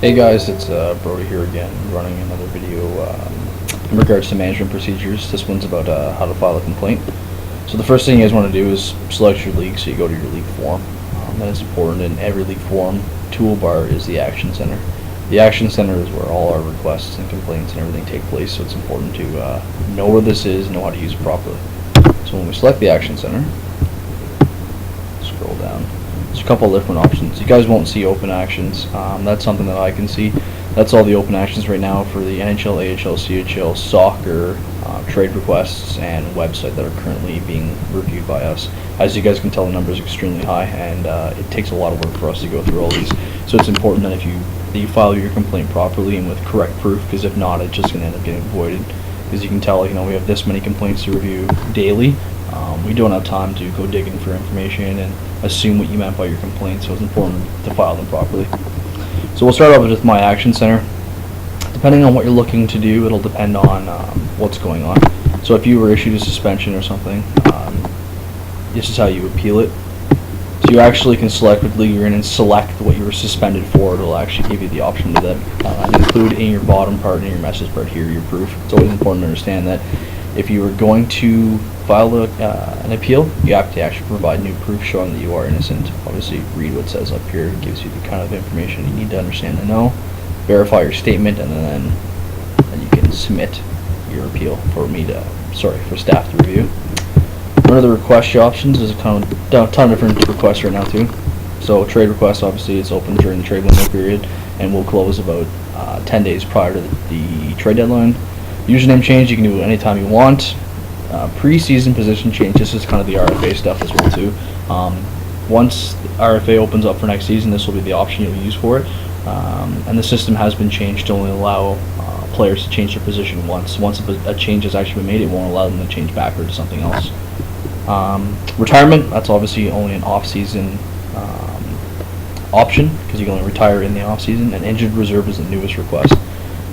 Hey guys, it's Brody here again, running another video in regards to management procedures. This one's about how to file a complaint. So the first thing you guys want to do is select your league, so you go to your league form. That is important. In every league form toolbar is the Action Center. The Action Center is where all our requests and complaints and everything take place, so it's important to know where this is and know how to use it properly. So when we select the Action Center, scroll down. There's a couple of different options. You guys won't see open actions. That's something that I can see. That's all the open actions right now for the NHL, AHL, CHL, soccer, trade requests, and website that are currently being reviewed by us. As you guys can tell, the number is extremely high, and it takes a lot of work for us to go through all these. So it's important that you file your complaint properly and with correct proof, because if not, it's just going to end up getting voided. As you can tell, we have this many complaints to review daily. We don't have time to go digging for information and assume what you meant by your complaint, so it's important to file them properly. So we'll start off with my Action Center. Depending on what you're looking to do, it'll depend on what's going on. So if you were issued a suspension or something, this is how you appeal it. So you actually can select what league you're in and select what you were suspended for. It'll actually give you the option to then include in your bottom part, in your message part here, your proof. It's always important to understand that if you are going to file an appeal, you have to actually provide new proof showing that you are innocent. Obviously, read what it says up here. It gives you the kind of information you need to understand and know. Verify your statement, and then you can submit your appeal for staff to review. One of the request options is a ton of different requests right now too. So trade requests, obviously, it's open during the trade window period and will close about 10 days prior to the trade deadline. Username change, you can do it anytime you want. Pre-season position change, this is kind of the RFA stuff as well too. Once the RFA opens up for next season, this will be the option you'll use for it. And the system has been changed to only allow players to change their position once. Once a change has actually been made, it won't allow them to change backward to something else. Retirement, that's obviously only an off-season option, because you can only retire in the off-season. And injured reserve is the newest request.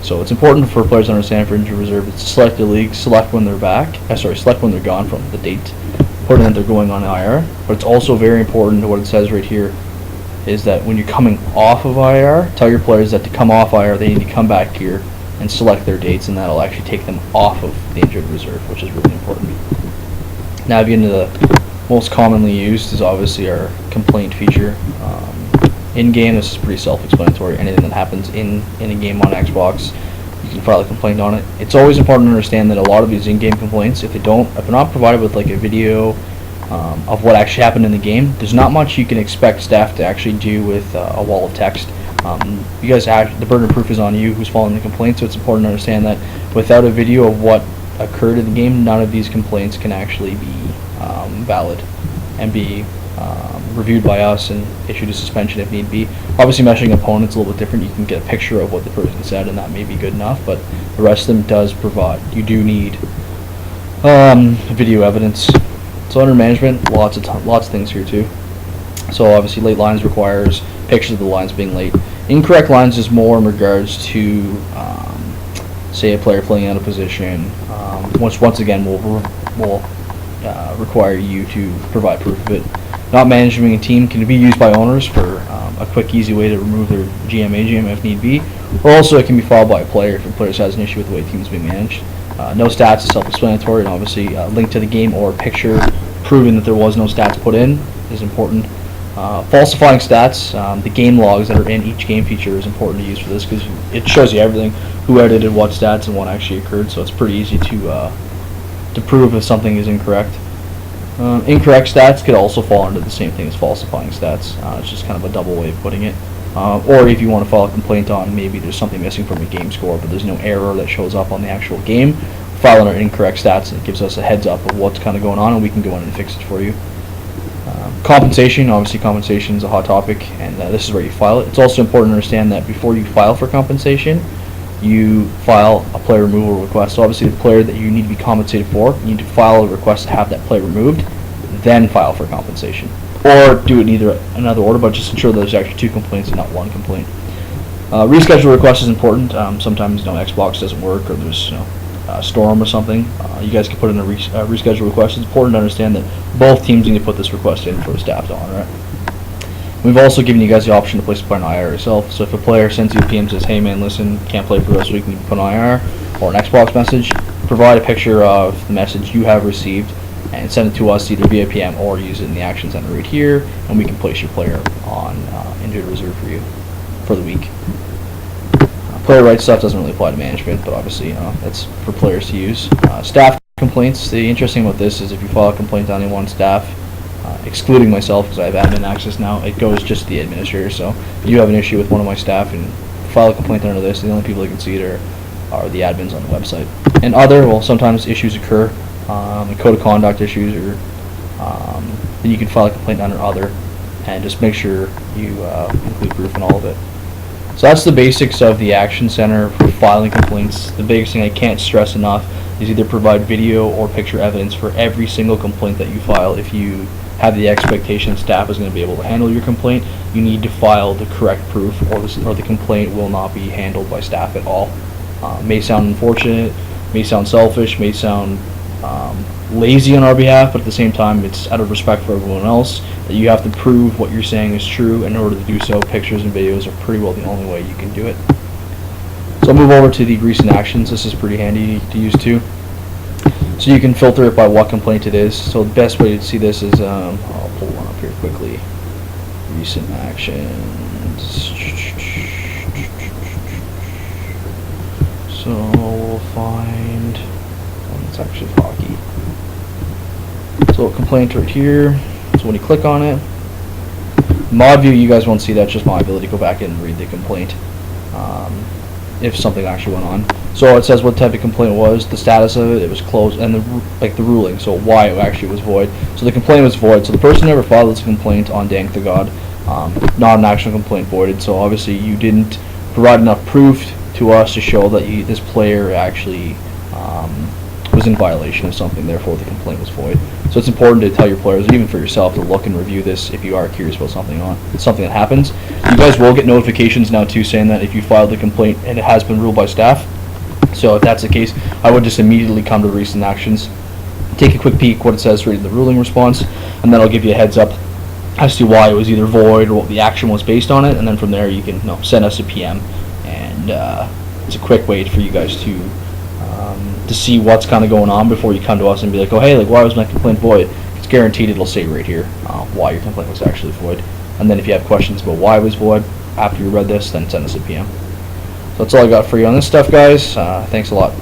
So it's important for players to understand for injured reserve, it's to select the league, select when they're back, select when they're gone from the date, important that they're going on IR. But it's also very important, what it says right here, is that when you're coming off of IR, tell your players that to come off IR, they need to come back here and select their dates, and that'll actually take them off of the injured reserve, which is really important. Now, if you get into the most commonly used is obviously our complaint feature. In-game, this is pretty self-explanatory. Anything that happens in a game on Xbox, you can file a complaint on it. It's always important to understand that a lot of these in-game complaints, if they're not provided with like a video of what actually happened in the game, there's not much you can expect staff to actually do with a wall of text. You guys the burden of proof is on you who's filing the complaint, so it's important to understand that without a video of what occurred in the game, none of these complaints can actually be valid and be reviewed by us and issued a suspension if need be. Obviously, meshing opponents a little bit different. You can get a picture of what the person said, and that may be good enough, but the rest of them does provide. You do need video evidence. So under management, lots of things here too. So obviously, late lines requires pictures of the lines being late. Incorrect lines is more in regards to say a player playing out of position, which once again will require you to provide proof of it. Not managing a team can be used by owners for a quick, easy way to remove their GM, AGM if need be, or also it can be filed by a player if a player has an issue with the way the team is being managed. No stats is self-explanatory, and obviously link to the game or a picture proving that there was no stats put in is important. Falsifying stats, the game logs that are in each game feature is important to use for this, because it shows you everything, who edited what stats and what actually occurred, so it's pretty easy to prove if something is incorrect. Incorrect stats could also fall under the same thing as falsifying stats. It's just kind of a double way of putting it. Or if you want to file a complaint on maybe there's something missing from a game score, but there's no error that shows up on the actual game, file under incorrect stats, and it gives us a heads up of what's kind of going on, and we can go in and fix it for you. Compensation, obviously compensation is a hot topic, and this is where you file it. It's also important to understand that before you file for compensation, you file a player removal request. So obviously the player that you need to be compensated for, you need to file a request to have that player removed, then file for compensation. Or do it in another order, but just ensure that there's actually two complaints and not one complaint. Reschedule request is important. Sometimes Xbox doesn't work, or there's Storm or something. You guys can put in a reschedule request. It's important to understand that both teams need to put this request in for the staff to honor it. We've also given you guys the option to place a player on IR yourself. So if a player sends you a PM, says, "Hey man, listen, can't play for the rest of the week, need to put on IR," or an Xbox message, provide a picture of the message you have received and send it to us either via PM or use it in the action center right here, and we can place your player on injured reserve for you for the week. Player rights stuff doesn't really apply to management, but obviously it's for players to use. Staff complaints. The interesting about this is if you file a complaint on anyone on staff, excluding myself because I have admin access now, it goes just to the administrator. So if you have an issue with one of my staff and file a complaint under this, the only people that can see it are the admins on the website. And well, sometimes issues occur, code of conduct issues, or then you can file a complaint under other, and just make sure you include proof in all of it. So that's the basics of the Action Center for filing complaints. The biggest thing I can't stress enough is either provide video or picture evidence for every single complaint that you file. If you have the expectation staff is going to be able to handle your complaint, you need to file the correct proof, or the complaint will not be handled by staff at all. May sound unfortunate, may sound selfish, may sound lazy on our behalf, but at the same time it's out of respect for everyone else that you have to prove what you're saying is true. In order to do so, pictures and videos are pretty well the only way you can do it. So I'll move over to the recent actions. This is pretty handy to use too. So you can filter it by what complaint it is. So the best way to see this is, I'll pull one up here quickly. Recent actions. So we'll find one that's actually hockey. So complaint right here. So when you click on it, mod view, you guys won't see that. Just my ability to go back in and read the complaint if something actually went on. So it says what type of complaint it was, the status of it, it was closed, and the ruling, so why it actually was void. So the complaint was void. So the person never filed this complaint on Dank the God, not an actual complaint voided. So obviously you didn't provide enough proof to us to show that this player actually was in violation of something, therefore the complaint was void. So it's important to tell your players, and even for yourself, to look and review this if you are curious about something that happens. You guys will get notifications now too saying that if you filed the complaint and it has been ruled by staff. So if that's the case, I would just immediately come to recent actions, take a quick peek what it says right in the ruling response, and then I'll give you a heads up as to why it was either void or what the action was based on it, and then from there you can send us a PM, and it's a quick way for you guys to see what's kind of going on before you come to us and be like, oh hey, why was my complaint void? It's guaranteed it'll say right here why your complaint was actually void. And then if you have questions about why it was void after you read this, then send us a PM. So that's all I got for you on this stuff, guys. Thanks a lot.